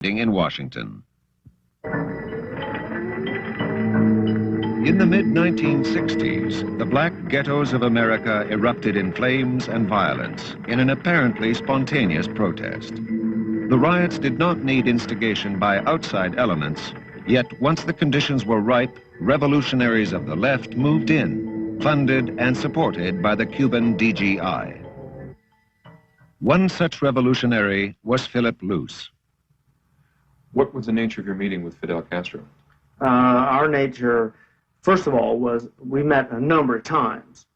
in Washington. In the mid-1960s, the black ghettos of America erupted in flames and violence in an apparently spontaneous protest. The riots did not need instigation by outside elements, yet once the conditions were ripe, revolutionaries of the left moved in, funded and supported by the Cuban DGI. One such revolutionary was Philip Luce. What was the nature of your meeting with Fidel Castro? Our nature, first of all, was we met a number of times,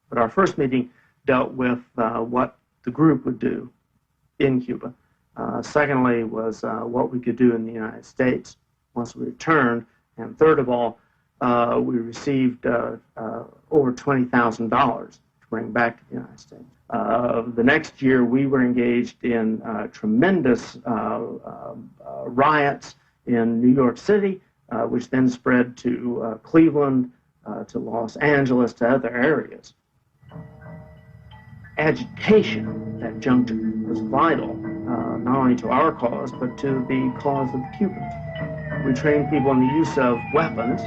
but our first meeting dealt with what the group would do in Cuba. Secondly was what we could do in the United States once we returned. And third of all, we received over $20,000 to bring back to the United States. The next year, we were engaged in tremendous riots in New York City, which then spread to Cleveland, to Los Angeles, to other areas. Agitation at that juncture was vital, not only to our cause, but to the cause of the Cubans. We trained people in the use of weapons.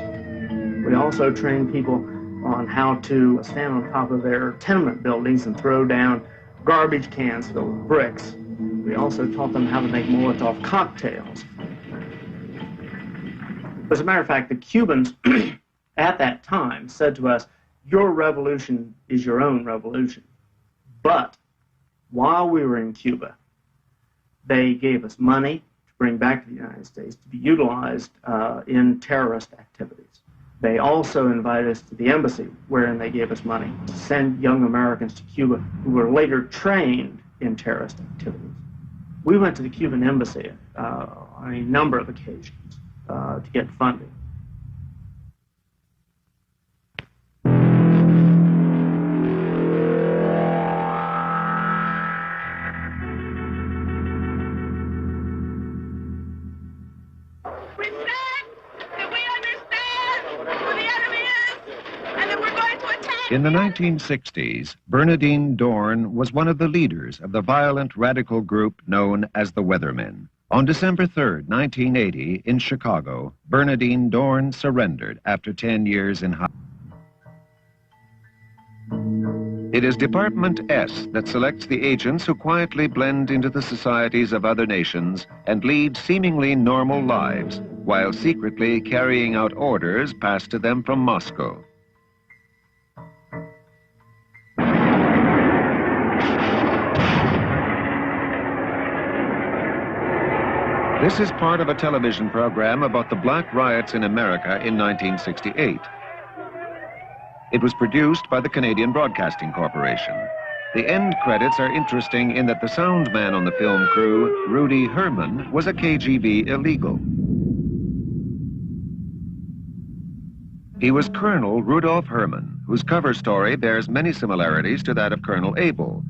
We also trained people on how to stand on top of their tenement buildings and throw down garbage cans filled with bricks. We also taught them how to make Molotov cocktails. As a matter of fact, the Cubans at that time said to us, "Your revolution is your own revolution." But while we were in Cuba, they gave us money to bring back to the United States to be utilized in terrorist activities. They also invited us to the embassy, wherein they gave us money to send young Americans to Cuba who were later trained in terrorist activities. We went to the Cuban embassy on a number of occasions to get funding. In the 1960s, Bernardine Dohrn was one of the leaders of the violent radical group known as the Weathermen. On December 3, 1980, in Chicago, Bernardine Dohrn surrendered after 10 years in hiding. It is Department S that selects the agents who quietly blend into the societies of other nations and lead seemingly normal lives, while secretly carrying out orders passed to them from Moscow. This is part of a television program about the black riots in America in 1968. It was produced by the Canadian Broadcasting Corporation. The end credits are interesting in that the sound man on the film crew, Rudy Herrmann, was a KGB illegal. He was Colonel Rudolf Herrmann, whose cover story bears many similarities to that of Colonel Abel.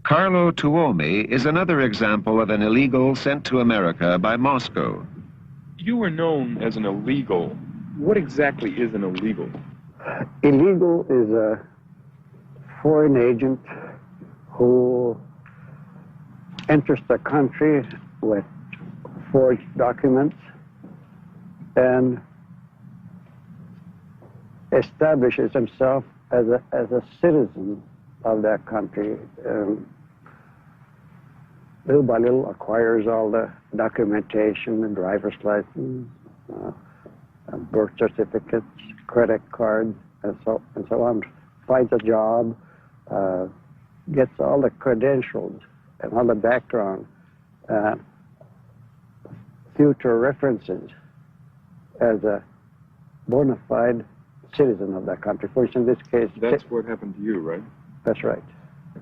Carlo Tuomi is another example of an illegal sent to America by Moscow. You were known as an illegal. What exactly is an illegal? Illegal is a foreign agent who enters the country with forged documents and establishes himself as a citizen of that country. Little by little acquires all the documentation, the driver's license, birth certificates, credit cards, and so on. Finds a job, gets all the credentials and all the background, future references as a bona fide citizen of that country. For instance, in this case... That's what happened to you, right? That's right.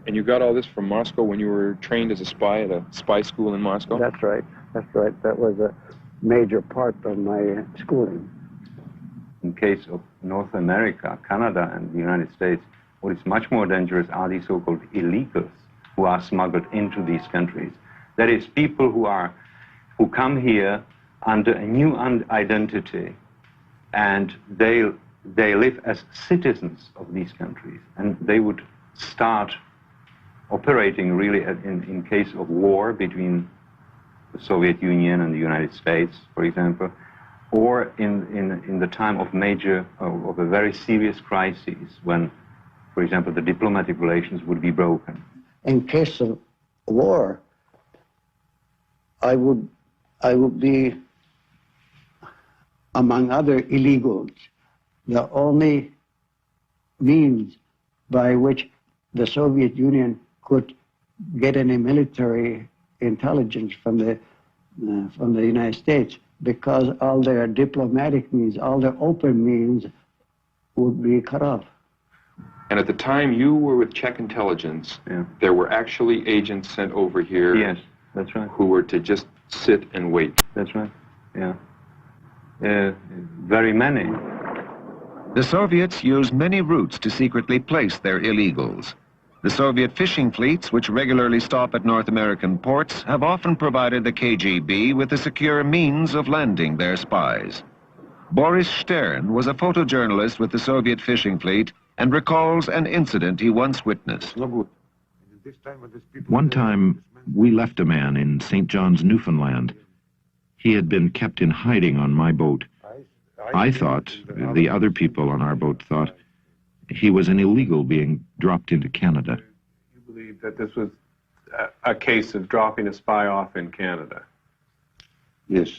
And you got all this from Moscow when you were trained as a spy at a spy school in Moscow? That's right. That's right. That was a major part of my schooling. In case of North America, Canada, and the United States, what is much more dangerous are these so-called illegals who are smuggled into these countries. That is, people who come here under a new identity, and they live as citizens of these countries, and they would start operating really in case of war between the Soviet Union and the United States, for example, or in the time of of a very serious crisis when, for example, the diplomatic relations would be broken. In case of war, I would be, among other illegals, the only means by which the Soviet Union could get any military intelligence from the United States, because all their diplomatic means, all their open means would be cut off. And at the time you were with Czech intelligence, there were actually agents sent over here. Yes, that's right. Who were to just sit and wait. That's right, yeah. Very many. The Soviets used many routes to secretly place their illegals. The Soviet fishing fleets, which regularly stop at North American ports, have often provided the KGB with a secure means of landing their spies. Boris Stern was a photojournalist with the Soviet fishing fleet and recalls an incident he once witnessed. One time, we left a man in St. John's, Newfoundland. He had been kept in hiding on my boat. I thought, the other people on our boat thought, he was an illegal being dropped into Canada. You believe that this was a case of dropping a spy off in Canada? Yes.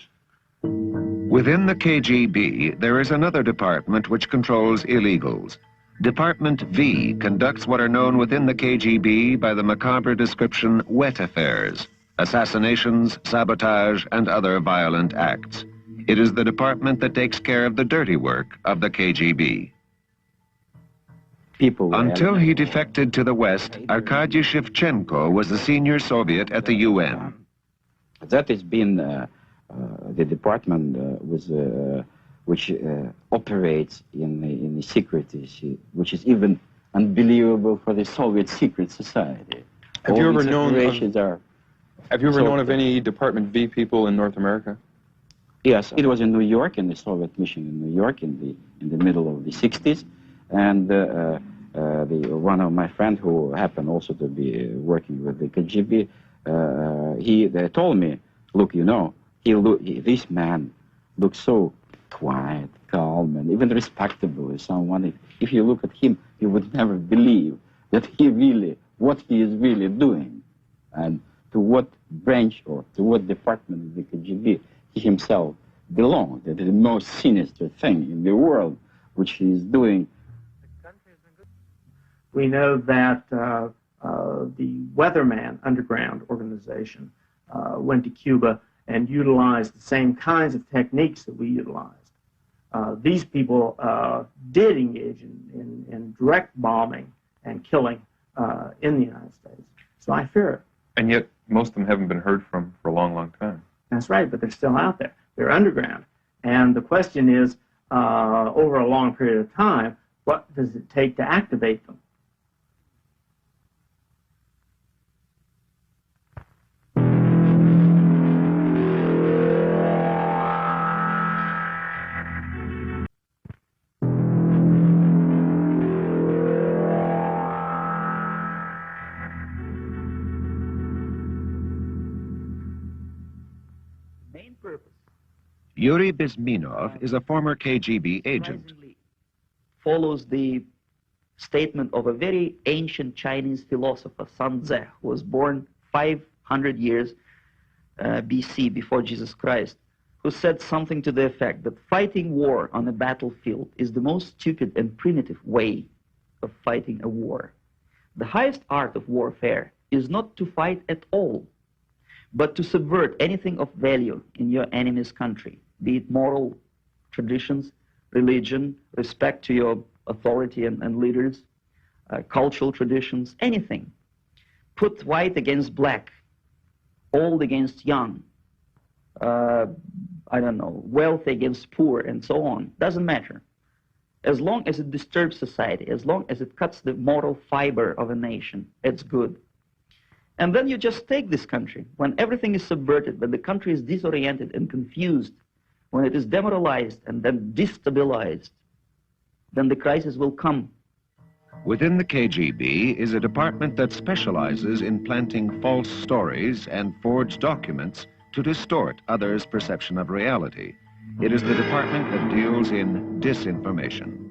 Within the KGB, there is another department which controls illegals. Department V conducts what are known within the KGB by the macabre description wet affairs, assassinations, sabotage, and other violent acts. It is the department that takes care of the dirty work of the KGB. Until he defected to the West, Arkady Shevchenko was the senior Soviet at the UN. That has been the department which operates in the secret, which is even unbelievable for the Soviet secret society. Have you ever known of any Department V people in North America? Yes, it was in New York, in the Soviet mission in New York in the middle of the 60s, and one of my friends who happened also to be working with the KGB, they told me, look, you know, this man looks so quiet, calm, and even respectable as someone. If you look at him, you would never believe that what he is really doing, and to what branch or to what department of the KGB he himself belonged. That is the most sinister thing in the world, which he is doing. We know that the Weatherman underground organization went to Cuba and utilized the same kinds of techniques that we utilized. These people did engage in direct bombing and killing in the United States. So I fear it. And yet, most of them haven't been heard from for a long, long time. That's right, but they're still out there. They're underground. And the question is, over a long period of time, what does it take to activate them? Yuriy Bizminer is a former KGB agent. Follows the statement of a very ancient Chinese philosopher, Sun Tzu, who was born 500 years BC, before Jesus Christ, who said something to the effect that fighting war on a battlefield is the most stupid and primitive way of fighting a war. The highest art of warfare is not to fight at all, but to subvert anything of value in your enemy's country, be it moral traditions, religion, respect to your authority and leaders, cultural traditions, anything. Put white against black, old against young, I don't know, wealthy against poor, and so on. Doesn't matter. As long as it disturbs society, as long as it cuts the moral fiber of a nation, it's good. And then you just take this country, when everything is subverted, when the country is disoriented and confused, when it is demoralized and then destabilized, then the crisis will come. Within the KGB is a department that specializes in planting false stories and forged documents to distort others' perception of reality. It is the department that deals in disinformation.